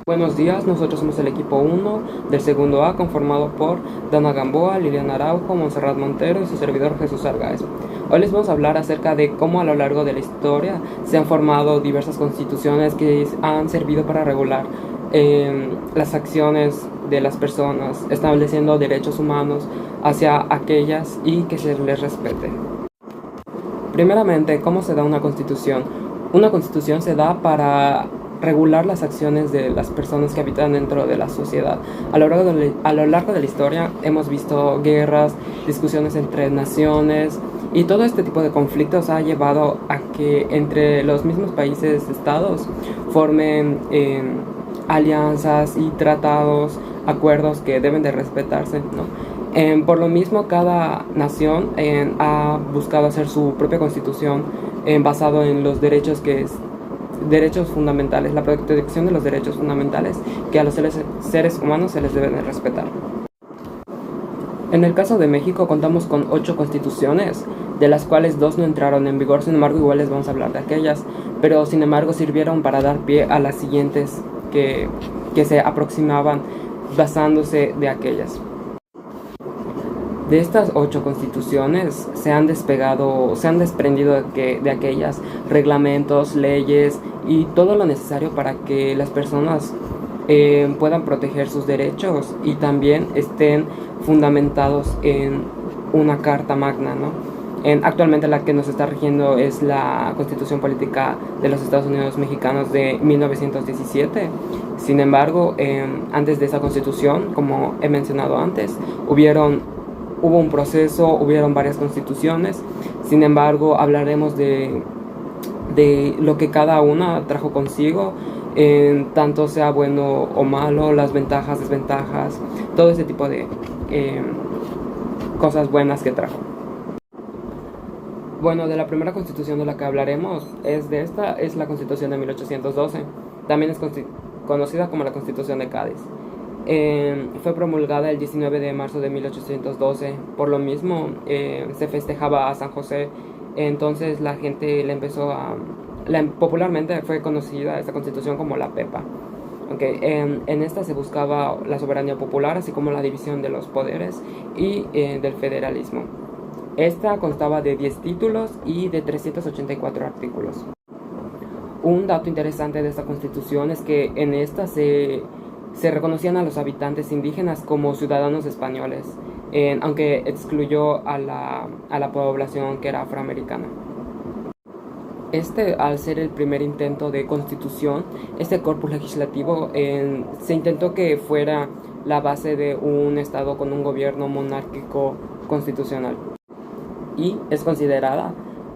Buenos días, nosotros somos el equipo 1 del segundo A, conformado por Dana Gamboa, Liliana Araujo, Montserrat Montero y su servidor Jesús Argáez. Hoy les vamos a hablar acerca de cómo a lo largo de la historia se han formado diversas constituciones que han servido para regular las acciones de las personas, estableciendo derechos humanos hacia aquellas y que se les respete. Primeramente, ¿cómo se da una constitución? Una constitución se da para regular las acciones de las personas que habitan dentro de la sociedad. A lo largo de la historia hemos visto guerras, discusiones entre naciones, y todo este tipo de conflictos ha llevado a que entre los mismos países, estados, formen alianzas y tratados, acuerdos que deben de respetarse, ¿no? Por lo mismo, cada nación ha buscado hacer su propia constitución basado en los derechos derechos fundamentales, la protección de los derechos fundamentales que a los seres humanos se les deben de respetar. En el caso de México contamos con 8 constituciones, de las cuales 2 no entraron en vigor. Sin embargo, igual les vamos a hablar de aquellas, pero sin embargo sirvieron para dar pie a las siguientes que se aproximaban basándose de aquellas. De estas 8 constituciones se han desprendido de aquellas reglamentos, leyes y todo lo necesario para que las personas puedan proteger sus derechos y también estén fundamentados en una carta magna, ¿no? Actualmente la que nos está rigiendo es la Constitución Política de los Estados Unidos Mexicanos de 1917. Sin embargo, antes de esa constitución, como he mencionado antes, hubo un proceso, hubieron varias constituciones. Sin embargo, hablaremos de lo que cada una trajo consigo, tanto sea bueno o malo, las ventajas, desventajas, todo ese tipo de cosas buenas que trajo. Bueno, de la primera constitución de la que hablaremos es la Constitución de 1812. También es conocida como la Constitución de Cádiz. Fue promulgada el 19 de marzo de 1812. Por lo mismo, se festejaba a San José. Entonces la gente popularmente fue conocida esta constitución como la Pepa. En esta se buscaba la soberanía popular, así como la división de los poderes y del federalismo. Esta constaba de 10 títulos y de 384 artículos. Un dato interesante de esta constitución es que en esta se reconocían a los habitantes indígenas como ciudadanos españoles, aunque excluyó a la población que era afroamericana. Al ser el primer intento de constitución, este corpus legislativo se intentó que fuera la base de un estado con un gobierno monárquico constitucional, y es considerada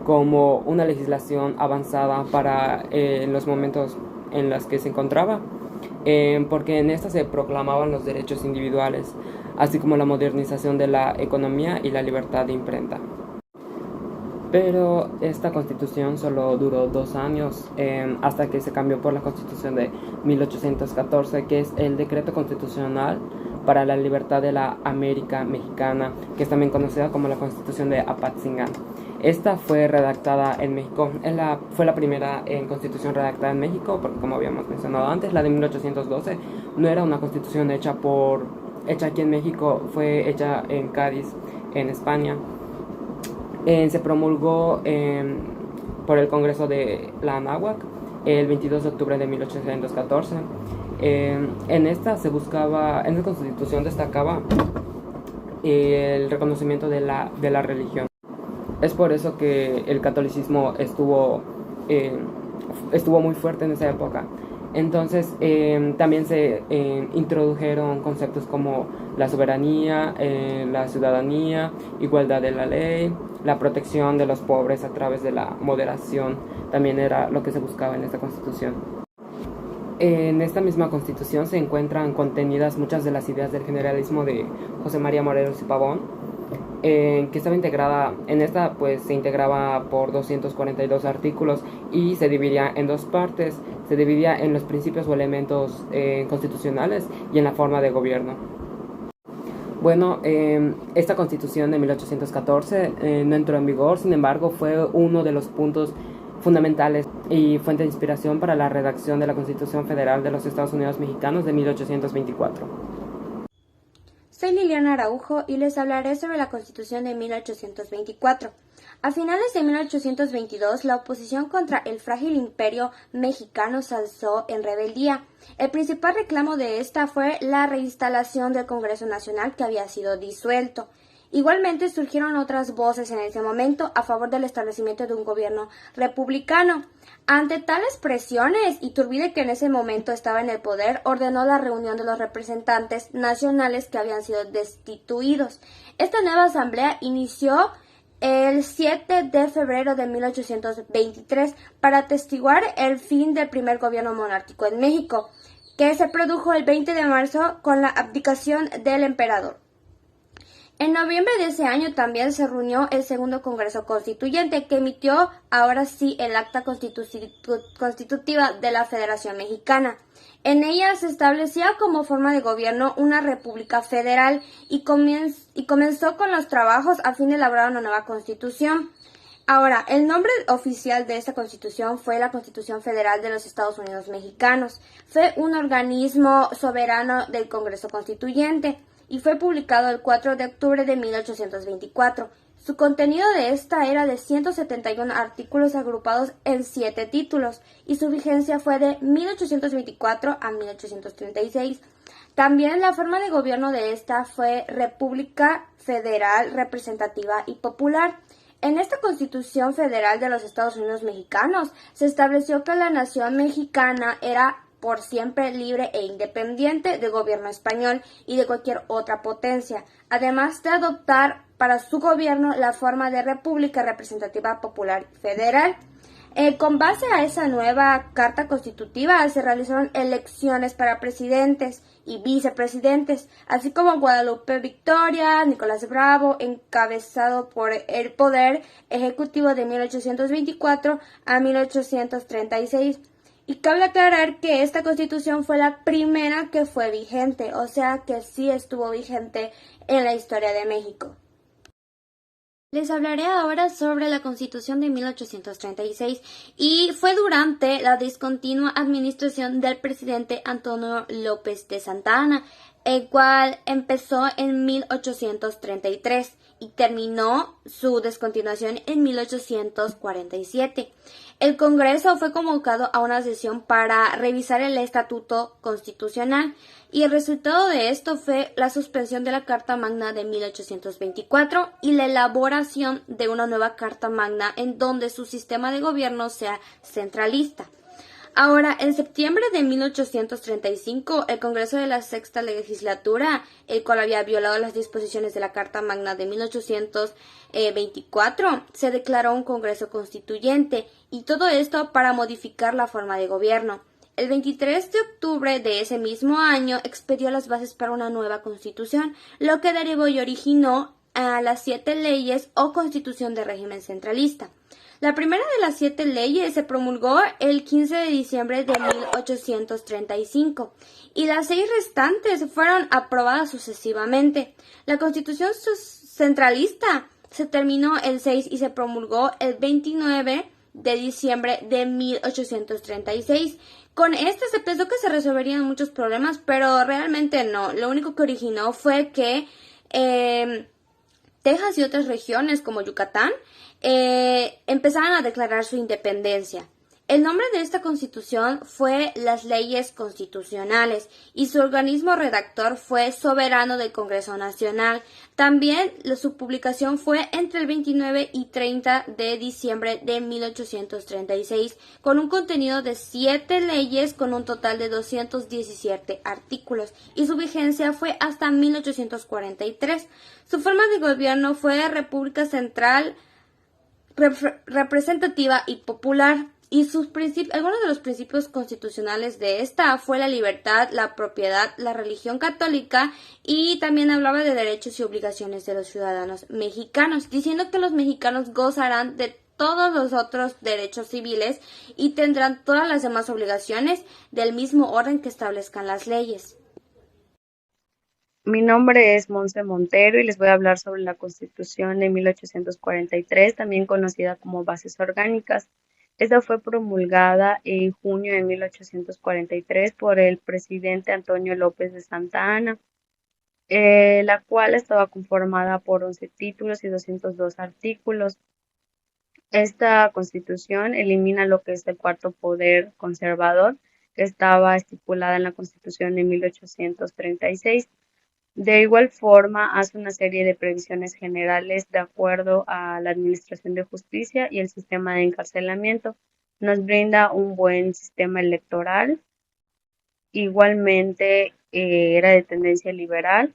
como una legislación avanzada para los momentos en los que se encontraba, porque en esta se proclamaban los derechos individuales, así como la modernización de la economía y la libertad de imprenta. Pero esta constitución solo duró 2 años, hasta que se cambió por la Constitución de 1814, que es el decreto constitucional para la libertad de la América Mexicana, que es también conocida como la Constitución de Apatzingán. Esta fue redactada en México, fue la primera constitución redactada en México, porque como habíamos mencionado antes, la de 1812 no era una constitución hecha aquí en México, fue hecha en Cádiz, en España. Se promulgó por el Congreso de la Anáhuac el 22 de octubre de 1814. En esta constitución destacaba el reconocimiento de la religión. Es por eso que el catolicismo estuvo muy fuerte en esa época. Entonces también se introdujeron conceptos como la soberanía, la ciudadanía, igualdad de la ley, la protección de los pobres a través de la moderación. También era lo que se buscaba en esta constitución. En esta misma constitución se encuentran contenidas muchas de las ideas del generalismo de José María Morelos y Pavón, que estaba integrada en esta, pues se integraba por 242 artículos y se dividía en 2 partes. Se dividía en los principios o elementos constitucionales y en la forma de gobierno. Bueno, esta constitución de 1814 no entró en vigor. Sin embargo, fue uno de los puntos fundamentales y fuente de inspiración para la redacción de la Constitución Federal de los Estados Unidos Mexicanos de 1824. Soy Liliana Araujo y les hablaré sobre la Constitución de 1824. A finales de 1822, la oposición contra el frágil imperio mexicano se alzó en rebeldía. El principal reclamo de esta fue la reinstalación del Congreso Nacional, que había sido disuelto. Igualmente surgieron otras voces en ese momento a favor del establecimiento de un gobierno republicano. Ante tales presiones, Iturbide, que en ese momento estaba en el poder, ordenó la reunión de los representantes nacionales que habían sido destituidos. Esta nueva asamblea inició el 7 de febrero de 1823 para atestiguar el fin del primer gobierno monárquico en México, que se produjo el 20 de marzo con la abdicación del emperador. En noviembre de ese año también se reunió el segundo Congreso Constituyente, que emitió ahora sí el acta constitutiva de la Federación Mexicana. En ella se establecía como forma de gobierno una república federal y comenzó con los trabajos a fin de elaborar una nueva constitución. Ahora, el nombre oficial de esta constitución fue la Constitución Federal de los Estados Unidos Mexicanos. Fue un organismo soberano del Congreso Constituyente y fue publicado el 4 de octubre de 1824. Su contenido de esta era de 171 artículos agrupados en 7 títulos y su vigencia fue de 1824 a 1836. También la forma de gobierno de esta fue República Federal Representativa y Popular. En esta Constitución Federal de los Estados Unidos Mexicanos se estableció que la nación mexicana era por siempre libre e independiente del gobierno español y de cualquier otra potencia, además de adoptar para su gobierno la forma de República Representativa Popular Federal. Con base a esa nueva Carta Constitutiva se realizaron elecciones para presidentes y vicepresidentes, así como Guadalupe Victoria, Nicolás Bravo, encabezado por el Poder Ejecutivo de 1824 a 1836. Y cabe aclarar que esta constitución fue la primera que fue vigente, o sea que sí estuvo vigente en la historia de México. Les hablaré ahora sobre la Constitución de 1836 y fue durante la discontinua administración del presidente Antonio López de Santa Anna, el cual empezó en 1833 y terminó su descontinuación en 1847. El Congreso fue convocado a una sesión para revisar el Estatuto Constitucional y el resultado de esto fue la suspensión de la Carta Magna de 1824 y la elaboración de una nueva Carta Magna en donde su sistema de gobierno sea centralista. Ahora, en septiembre de 1835, el Congreso de la Sexta Legislatura, el cual había violado las disposiciones de la Carta Magna de 1824, se declaró un Congreso Constituyente, y todo esto para modificar la forma de gobierno. El 23 de octubre de ese mismo año expedió las bases para una nueva Constitución, lo que derivó y originó a las 7 leyes o Constitución de régimen centralista. La primera de las 7 leyes se promulgó el 15 de diciembre de 1835 y las 6 restantes fueron aprobadas sucesivamente. La Constitución centralista se terminó el 6 y se promulgó el 29 de diciembre de 1836. Con este se pensó que se resolverían muchos problemas, pero realmente no. Lo único que originó fue que Texas y otras regiones como Yucatán empezaron a declarar su independencia. El nombre de esta constitución fue las Leyes Constitucionales y su organismo redactor fue soberano del Congreso Nacional. También su publicación fue entre el 29 y 30 de diciembre de 1836 con un contenido de 7 leyes con un total de 217 artículos y su vigencia fue hasta 1843. Su forma de gobierno fue República Central, representativa y popular. Y algunos de los principios constitucionales de esta fue la libertad, la propiedad, la religión católica y también hablaba de derechos y obligaciones de los ciudadanos mexicanos, diciendo que los mexicanos gozarán de todos los otros derechos civiles y tendrán todas las demás obligaciones del mismo orden que establezcan las leyes. Mi nombre es Monse Montero y les voy a hablar sobre la Constitución de 1843, también conocida como Bases Orgánicas. Esta fue promulgada en junio de 1843 por el presidente Antonio López de Santa Anna, la cual estaba conformada por 11 títulos y 202 artículos. Esta constitución elimina lo que es el cuarto poder conservador, que estaba estipulada en la Constitución de 1836. De igual forma, hace una serie de previsiones generales de acuerdo a la administración de justicia y el sistema de encarcelamiento. Nos brinda un buen sistema electoral. Igualmente, era de tendencia liberal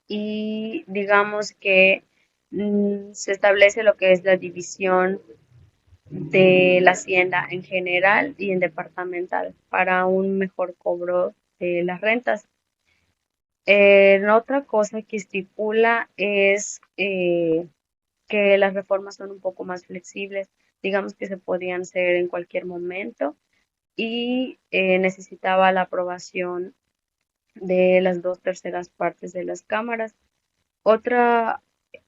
y digamos que se establece lo que es la división de la hacienda en general y en departamental para un mejor cobro de las rentas. Otra cosa que estipula es que las reformas son un poco más flexibles, digamos que se podían hacer en cualquier momento y necesitaba la aprobación de las 2/3 partes de las cámaras. Otra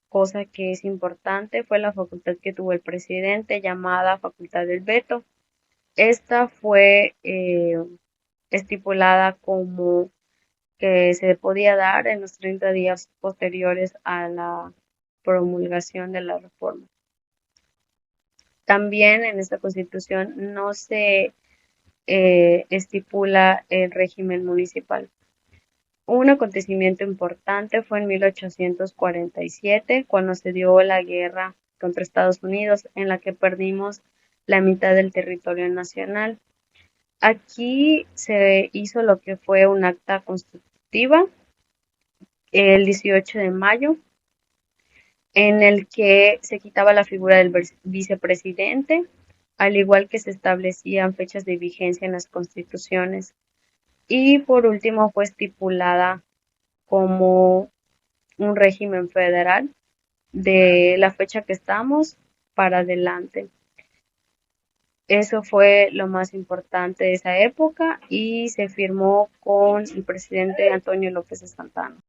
cosa que es importante fue la facultad que tuvo el presidente llamada facultad del veto. Esta fue estipulada como que se podía dar en los 30 días posteriores a la promulgación de la reforma. También en esta constitución no se estipula el régimen municipal. Un acontecimiento importante fue en 1847, cuando se dio la guerra contra Estados Unidos, en la que perdimos la mitad del territorio nacional. Aquí se hizo lo que fue un acta constitutiva el 18 de mayo, en el que se quitaba la figura del vicepresidente, al igual que se establecían fechas de vigencia en las constituciones. Y por último fue estipulada como un régimen federal de la fecha que estamos para adelante. Eso fue lo más importante de esa época y se firmó con el presidente Antonio López de Santa Anna.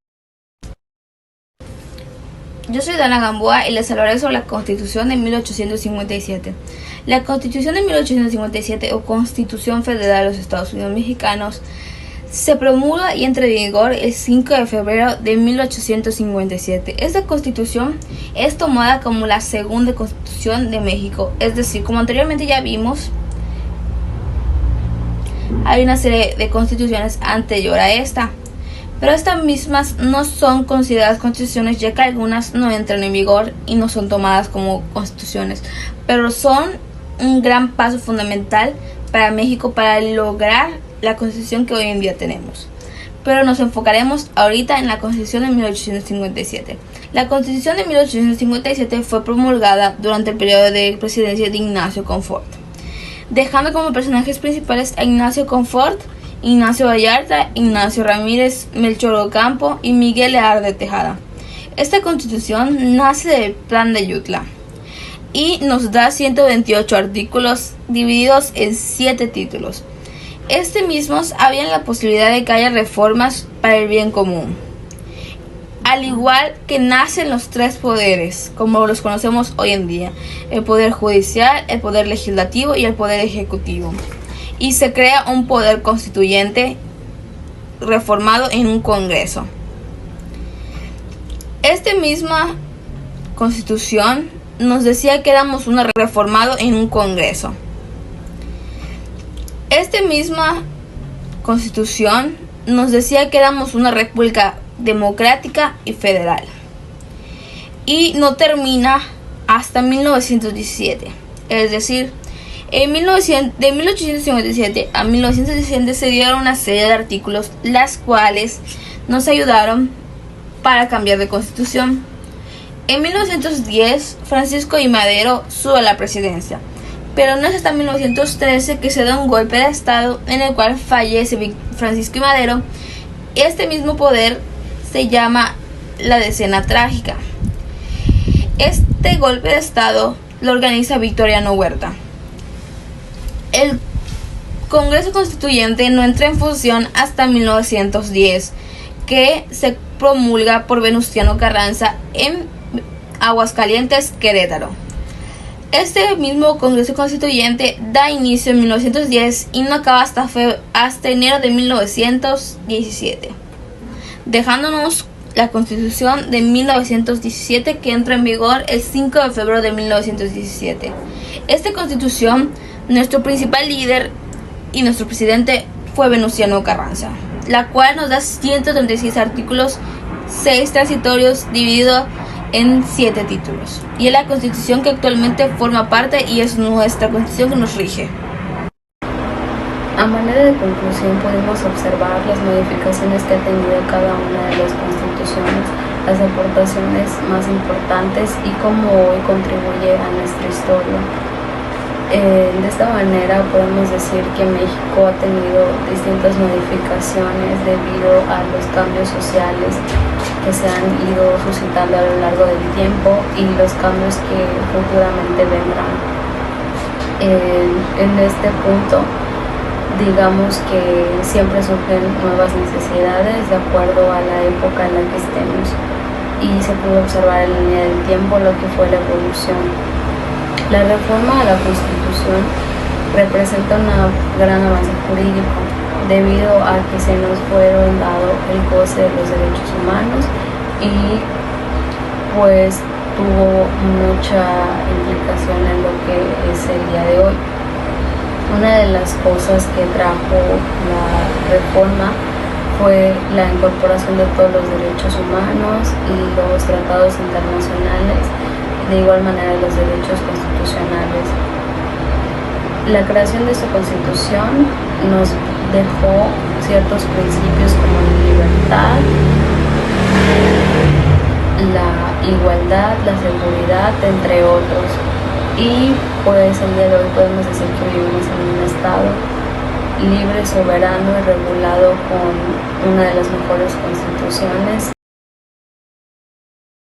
Yo soy Dana Gamboa y les hablaré sobre la Constitución de 1857. La Constitución de 1857 o Constitución Federal de los Estados Unidos Mexicanos se promulga y entra en vigor el 5 de febrero de 1857. Esta constitución es tomada como la segunda constitución de México, es decir, como anteriormente ya vimos, hay una serie de constituciones anterior a esta, pero estas mismas no son consideradas constituciones ya que algunas no entran en vigor y no son tomadas como constituciones, pero son un gran paso fundamental para México para lograr la constitución que hoy en día tenemos. Pero nos enfocaremos ahorita en la Constitución de 1857. La Constitución de 1857 fue promulgada durante el periodo de presidencia de Ignacio Confort, dejando como personajes principales a Ignacio Confort, Ignacio Vallarta, Ignacio Ramírez, Melchor Ocampo y Miguel Lear de Tejada. Esta constitución nace del Plan de Ayutla y nos da 128 artículos divididos en 7 títulos. Mismos habían la posibilidad de que haya reformas para el bien común, al igual que nacen los 3 poderes, como los conocemos hoy en día: el poder judicial, el poder legislativo y el poder ejecutivo. Y se crea un poder constituyente reformado en un congreso. Misma constitución nos decía que éramos un reformado en un congreso. Misma constitución nos decía que éramos una república democrática y federal. Y no termina hasta 1917. Es decir, de 1857 a 1917 se dieron una serie de artículos, las cuales nos ayudaron para cambiar de constitución. En 1910, Francisco I. Madero sube a la presidencia. Pero no es hasta 1913 que se da un golpe de estado en el cual fallece Francisco I. Madero. Mismo poder se llama la Decena Trágica. Este golpe de estado lo organiza Victoriano Huerta. El Congreso Constituyente no entra en función hasta 1910, que se promulga por Venustiano Carranza en Aguascalientes, Querétaro. Este mismo Congreso Constituyente da inicio en 1910 y no acaba hasta enero de 1917, dejándonos la Constitución de 1917 que entra en vigor el 5 de febrero de 1917. Esta Constitución, nuestro principal líder y nuestro presidente fue Venustiano Carranza, la cual nos da 136 artículos, 6 transitorios dividido en 7 títulos, y es la Constitución que actualmente forma parte y es nuestra Constitución que nos rige. A manera de conclusión, podemos observar las modificaciones que ha tenido cada una de las constituciones, las aportaciones más importantes y cómo hoy contribuye a nuestra historia. De esta manera podemos decir que México ha tenido distintas modificaciones debido a los cambios sociales que se han ido suscitando a lo largo del tiempo y los cambios que futuramente vendrán. En este punto, digamos que siempre surgen nuevas necesidades de acuerdo a la época en la que estemos, y se pudo observar en la línea del tiempo lo que fue la evolución. La reforma a la Constitución representa un gran avance jurídico debido a que se nos fueron dado el goce de los derechos humanos y pues tuvo mucha implicación en lo que es el día de hoy. Una de las cosas que trajo la reforma fue la incorporación de todos los derechos humanos y los tratados internacionales, de igual manera los derechos constitucionales. La creación de esta Constitución nos dejó ciertos principios como la libertad, la igualdad, la seguridad, entre otros. Y pues el día de hoy podemos decir que vivimos en un estado libre, soberano y regulado con una de las mejores constituciones.